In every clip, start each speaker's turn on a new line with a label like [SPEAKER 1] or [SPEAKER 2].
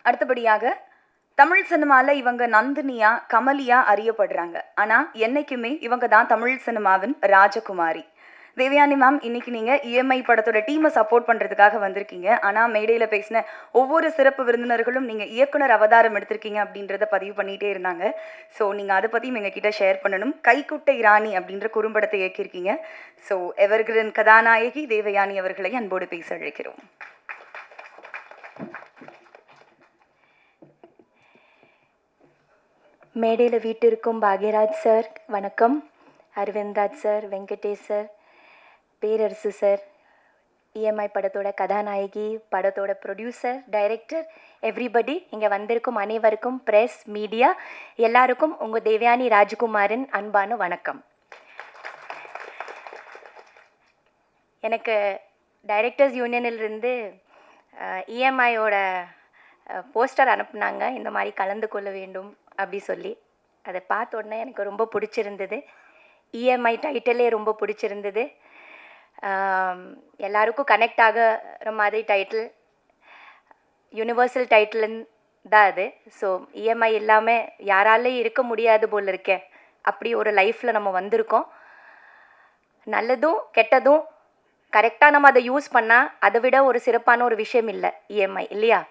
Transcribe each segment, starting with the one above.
[SPEAKER 1] அடுத்தபடியாக தமிழ் சினிமாவில் இவங்க நந்தினியா கமலியா அறியப்படுறாங்க. ஆனால் என்னைக்குமே இவங்க தான் தமிழ் சினிமாவின் ராஜகுமாரி. தேவயானி மேம், இன்னைக்கு நீங்கள் இஎம்ஐ படத்தோட டீமை சப்போர்ட் பண்ணுறதுக்காக வந்திருக்கீங்க. ஆனால் மேடையில் பேசின ஒவ்வொரு சிறப்பு விருந்தினர்களும் நீங்கள் இயக்குனர் அவதாரம் எடுத்திருக்கீங்க அப்படின்றத பதிவு பண்ணிகிட்டே இருந்தாங்க. ஸோ நீங்கள் அதை பற்றியும் எங்ககிட்ட ஷேர் பண்ணணும். கைக்குட்டை ராணி அப்படின்ற குறும்படத்தை இயக்கியிருக்கீங்க. ஸோ எவர்கிரன் கதாநாயகி தேவயானி அவர்களை அன்போடு பேச அழைக்கிறோம்.
[SPEAKER 2] மேடையில் வீட்டிற்கும் பாக்யராஜ் சார் வணக்கம், அரவிந்த்ராஜ் சார், வெங்கடேஷ் சார், பேரரசு சார், இஎம்ஐ படத்தோட கதாநாயகி, படத்தோட ப்ரொடியூசர், டைரக்டர், எவ்ரிபடி, இங்கே வந்திருக்கும் அனைவருக்கும், ப்ரெஸ், மீடியா எல்லாருக்கும் உங்கள் தேவயானி ராஜ்குமாரின் அன்பான வணக்கம். எனக்கு டைரக்டர்ஸ் யூனியனிலிருந்து இஎம்ஐயோட போஸ்டர் அனுப்புனாங்க, இந்த மாதிரி கலந்து கொள்ள வேண்டும் அப்படி சொல்லி. அதை பார்த்த உடனே எனக்கு ரொம்ப பிடிச்சிருந்தது. இஎம்ஐ டைட்டிலே ரொம்ப பிடிச்சிருந்தது. எல்லாருக்கும் கனெக்ட் ஆகிற மாதிரி டைட்டில், யூனிவர்சல் டைட்டில் தான் அது. ஸோ இஎம்ஐ இல்லாமல் யாராலையும் இருக்க முடியாது போல் இருக்கே, அப்படி ஒரு லைஃப்பில் நம்ம வந்திருக்கோம். நல்லதும் கெட்டதும் கரெக்டாக நம்ம அதை யூஸ் பண்ணால் அதை விட ஒரு சிறப்பான ஒரு விஷயம் இல்லை இஎம்ஐ, இல்லையா?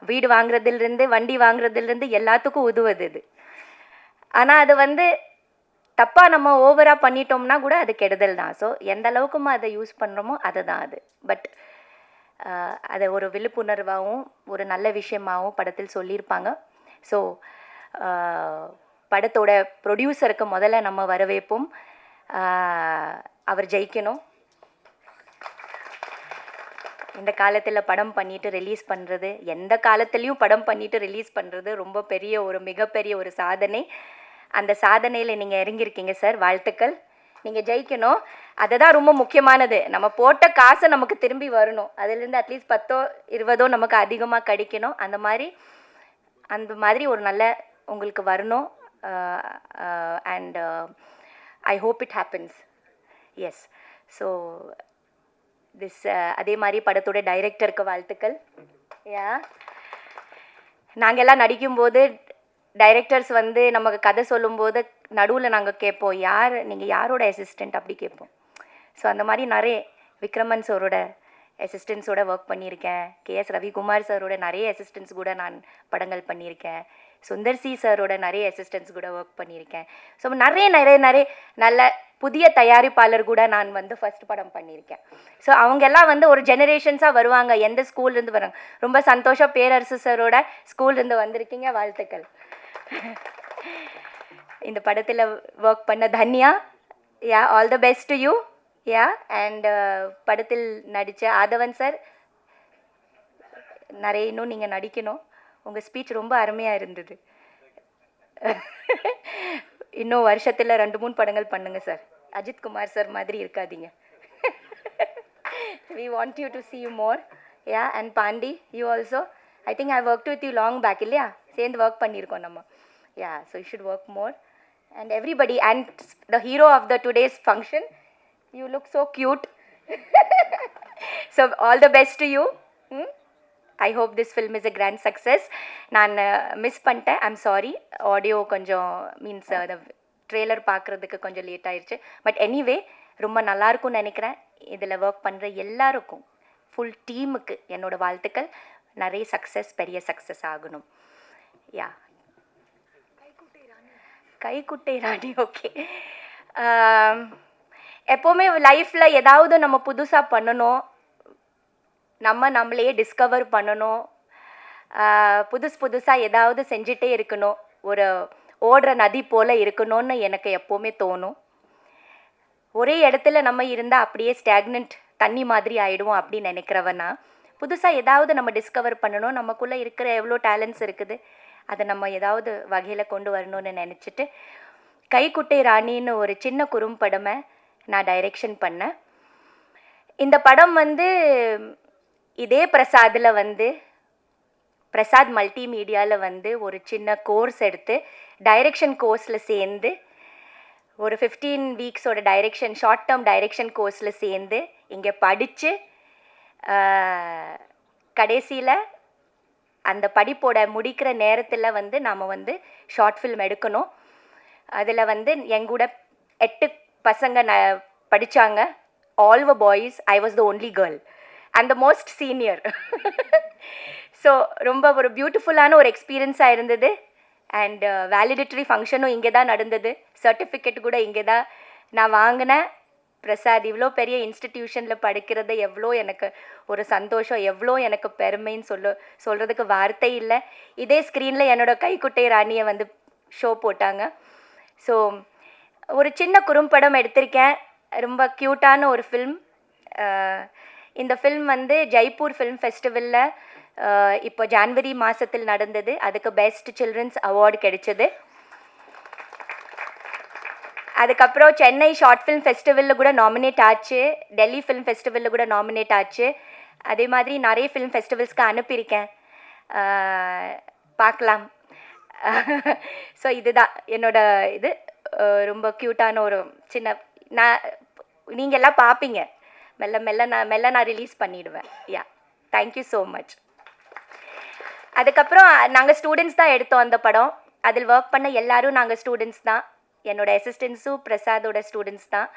[SPEAKER 2] வீடு வாங்குறதுலேருந்து வண்டி வாங்குறதுலேருந்து எல்லாத்துக்கும் உதவுது இது. ஆனால் அது தப்பாக நம்ம ஓவராக பண்ணிட்டோம்னா கூட அது கெடுதல் தான். ஸோ எந்த அளவுக்குமா அதை யூஸ் பண்ணுறோமோ அதுதான் அது. பட் அதை ஒரு விழிப்புணர்வாகவும் ஒரு நல்ல விஷயமாகவும் படத்தில் சொல்லியிருப்பாங்க. ஸோ படத்தோட ப்ரொடியூசருக்கு முதல்ல நம்ம வரவேற்போம். அவர் ஜெயிக்கணும். இந்த காலத்தில் படம் பண்ணிவிட்டு ரிலீஸ் பண்ணுறது, எந்த காலத்துலேயும் படம் பண்ணிவிட்டு ரிலீஸ் பண்ணுறது ரொம்ப பெரிய ஒரு மிகப்பெரிய ஒரு சாதனை. அந்த சாதனையில் நீங்கள் இறங்கியிருக்கீங்க சார், வாழ்த்துக்கள். நீங்கள் ஜெயிக்கணும், அதுதான் ரொம்ப முக்கியமானது. நம்ம போட்ட காசை நமக்கு திரும்பி வரணும், அதுலேருந்து அட்லீஸ்ட் 10 20 நமக்கு அதிகமாக கிடைக்கணும். அந்த மாதிரி ஒரு நல்ல உங்களுக்கு வரணும். And I hope it happens. Yes. So அதே மாதிரி படத்தோட டைரக்டருக்கு வாழ்த்துக்கள். நாங்கள் எல்லாம் நடிக்கும்போது டைரக்டர்ஸ் நமக்கு கதை சொல்லும்போது நடுவில் நாங்கள் கேட்போம், நீங்கள் யாரோட அசிஸ்டண்ட் அப்படி கேட்போம். ஸோ அந்த மாதிரி நிறைய விக்ரமன் சாரோட அசிஸ்டன்ஸோட ஒர்க் பண்ணியிருக்கேன். கேஎஸ் ரவிக்குமார் சாரோட நிறைய அசிஸ்டன்ஸ் கூட நான் படங்கள் பண்ணியிருக்கேன். சுந்தர் சி சாரோட நிறைய அசிஸ்டன்ஸ் கூட ஒர்க் பண்ணியிருக்கேன். ஸோ நிறைய நல்ல புதிய தயாரிப்பாளர் கூட நான் ஃபஸ்ட் படம் பண்ணியிருக்கேன். ஸோ அவங்கெல்லாம் ஒரு ஜெனரேஷன்ஸாக வருவாங்க, எந்த ஸ்கூல்லேருந்து வராங்க. ரொம்ப சந்தோஷம், பேரரசு சாரோட ஸ்கூல்லேருந்து வந்திருக்கீங்க, வாழ்த்துக்கள். இந்த படத்தில் ஒர்க் பண்ண Dhanya, all the best to you. And படத்தில் நடித்த ஆதவன் சார், நிறைய இன்னும் நீங்கள் நடிக்கணும். உங்கள் ஸ்பீச் ரொம்ப அருமையாக இருந்தது. இன்னும் வருஷத்தில் 2-3 படங்கள் பண்ணுங்கள் சார். அஜித் குமார் சார் மாதிரி இருக்காதீங்க. We want you to see you more. And Pandi, you also. I think I worked with you long back, இல்லையா? சேர்ந்து ஒர்க் பண்ணியிருக்கோம் நம்ம. So you should work more. And everybody, and the hero of the today's function, you look so cute. So all the best to you. I hope this film is a grand success. நான் miss பண்ணிட்டேன், I'm sorry. Audio கொஞ்சம் means அந்த trailer பார்க்குறதுக்கு கொஞ்சம் late ஆயிடுச்சு. But anyway ரொம்ப நல்லாயிருக்கும்னு நினைக்கிறேன். இதில் ஒர்க் பண்ணுற எல்லாருக்கும், ஃபுல் டீமுக்கு என்னோடய வாழ்த்துக்கள். நிறைய சக்ஸஸ், பெரிய சக்ஸஸ் ஆகணும். கைக்குட்டை ராணி, ஓகே. எப்போவுமே லைஃப்பில் ஏதாவது நம்ம புதுசாக பண்ணணும், நம்மளையே டிஸ்கவர் பண்ணணும், புதுசாக ஏதாவது செஞ்சிட்டே இருக்கணும், ஒரு ஓடுற நதி போல் இருக்கணும்னு எனக்கு எப்போவுமே தோணும். ஒரே இடத்துல நம்ம இருந்தால் அப்படியே ஸ்டாக்னன்ட் தண்ணி மாதிரி ஆகிடுவோம் அப்படின்னு நினைக்கிறவனா, புதுசாக ஏதாவது நம்ம டிஸ்கவர் பண்ணணும், நமக்குள்ளே இருக்கிற எவ்வளோ டேலண்ட்ஸ் இருக்குது அதை நம்ம ஏதாவது வகையில் கொண்டு வரணும்னு நினச்சிட்டு கைக்குட்டை ராணின்னு ஒரு சின்ன குறும்படமை நான் டைரெக்ஷன் பண்ணேன். இந்த படம் இதே பிரசாதில் பிரசாத் மல்டிமீடியாவில் ஒரு சின்ன கோர்ஸ் எடுத்து டைரெக்ஷன் கோர்ஸில் சேர்ந்து ஒரு 15 வீக்ஸோட டைரெக்ஷன், ஷார்ட் டேர்ம் டைரெக்ஷன் கோர்ஸில் சேர்ந்து இங்கே படித்து கடைசியில் அந்த படிப்போட முடிக்கிற நேரத்தில் வந்து நாம் வந்து ஷார்ட் ஃபில்ம் எடுக்கணும். அதில் வந்து எங்கூட 8 பசங்க படித்தாங்க. All were boys. I was the only girl and the most senior. So ரொம்ப ஒரு பியூட்டிஃபுல்லான ஒரு எக்ஸ்பீரியன்ஸாக இருந்தது. அண்ட் வேலிடேட்டரி ஃபங்க்ஷனும் இங்கே தான் நடந்தது. சர்டிஃபிகேட் கூட இங்கே தான் நான் வாங்கினேன். பிரசாத் இவ்வளோ பெரிய இன்ஸ்டிடியூஷனில் படிக்கிறது எவ்வளோ எனக்கு ஒரு சந்தோஷம், எவ்வளோ எனக்கு பெருமைன்னு சொல்கிறதுக்கு வார்த்தை இல்லை. இதே ஸ்க்ரீனில் என்னோடய கைக்குட்டை ராணியை வந்து ஷோ போட்டாங்க. ஸோ ஒரு சின்ன குறும்படம் எடுத்திருக்கேன். ரொம்ப க்யூட்டான ஒரு ஃபில்ம். இந்த ஃபில்ம் வந்து ஜெய்ப்பூர் ஃபில்ம் ஃபெஸ்டிவலில் இப்போ ஜான்வரி மாதத்தில் நடந்தது. அதுக்கு பெஸ்ட் சில்ட்ரன்ஸ் அவார்டு கிடைச்சது. அதுக்கப்புறம் சென்னை ஷார்ட் ஃபில்ம் ஃபெஸ்டிவலில் கூட நாமினேட் ஆச்சு. டெல்லி ஃபில்ம் ஃபெஸ்டிவலில் கூட நாமினேட் ஆச்சு. அதே மாதிரி நிறைய ஃபில்ம் ஃபெஸ்டிவல்ஸ்க்கு அனுப்பியிருக்கேன். பார்க்கலாம். ஸோ இதுதான் என்னோட இது. ரொம்ப க்யூட்டான ஒரு சின்ன நீங்கள் எல்லாம் பார்ப்பீங்க. மெல்ல நான் ரிலீஸ் பண்ணிவிடுவேன். யா, தேங்க்யூ ஸோ மச். அதுக்கப்புறம் நாங்கள் ஸ்டூடெண்ட்ஸ் தான் எடுத்தோம் அந்த படம். அதில் ஒர்க் பண்ண எல்லாரும் நாங்கள் ஸ்டூடெண்ட்ஸ் தான். என்னோட அசிஸ்டன்ஸும் பிரசாதோட ஸ்டூடெண்ட்ஸ் தான்.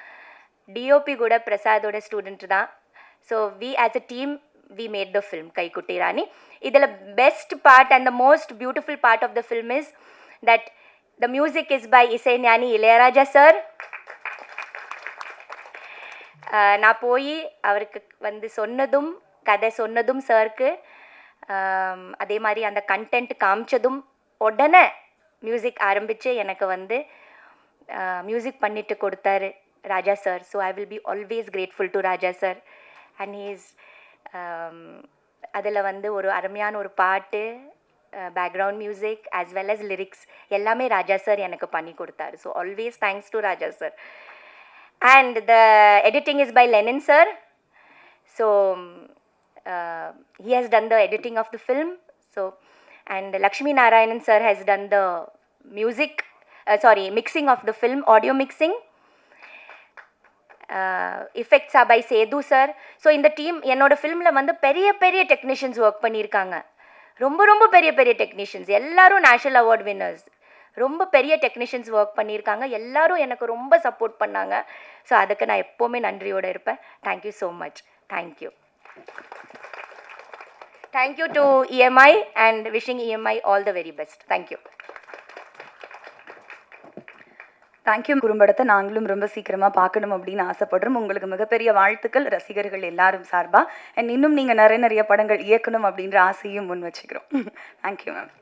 [SPEAKER 2] டிஓபி கூட பிரசாதோட ஸ்டூடெண்ட் தான். So we as a team we made the film Kaikutti Rani. இதில் best part and the most beautiful part of the film is that the music is by Isaignani Ilaiyaraaja sir. நான் போய் அவருக்கு வந்து சொன்னதும் கதை சொன்னதும் சாருக்கு, அதே மாதிரி அந்த கண்டென்ட் காமிச்சதும் உடனே மியூசிக் ஆரம்பித்து எனக்கு வந்து மியூசிக் பண்ணிட்டு கொடுத்தாரு Raja sir. So I will be always grateful to Raja sir. And he's அதில் வந்து ஒரு அருமையான ஒரு பாட்டு, background music as well as lyrics எல்லாமே ராஜா சார் எனக்கு பண்ணி கொடுத்தாரு. So always thanks to Raja sir. And the editing is by Lenin sir. So he has done the editing of the film. So and Lakshmi Narayanan sir has done the music, mixing of the film, audio mixing. Effects are by Sedu sir. So in the team என்னோட ஃபிலிமில் வந்து பெரிய பெரிய technicians work பண்ணியிருக்காங்க. ரொம்ப பெரிய technicians எல்லாரும் national award winners. ரொம்ப பெரிய டெக்னீஷியன்ஸ் ஒர்க் பண்ணியிருக்காங்க. எல்லாரும் எனக்கு ரொம்ப சப்போர்ட் பண்ணாங்க. ஸோ அதுக்கு நான் எப்போவுமே நன்றியோடு இருப்பேன். Thank you so much. Thank you to EMI and wishing EMI all the very best. Thank you.
[SPEAKER 1] Thank you. குறும்படத்தை நாங்களும் ரொம்ப சீக்கிரமாக பார்க்கணும் அப்படின்னு ஆசைப்படுறோம். உங்களுக்கு மிகப்பெரிய வாழ்த்துக்கள் ரசிகர்கள் எல்லாரும் சார்பாக. அண்ட் இன்னும் நீங்கள் நிறைய படங்கள் இயக்கணும் அப்படின்ற ஆசையும் முன் வச்சுக்கிறோம். Thank you ma'am.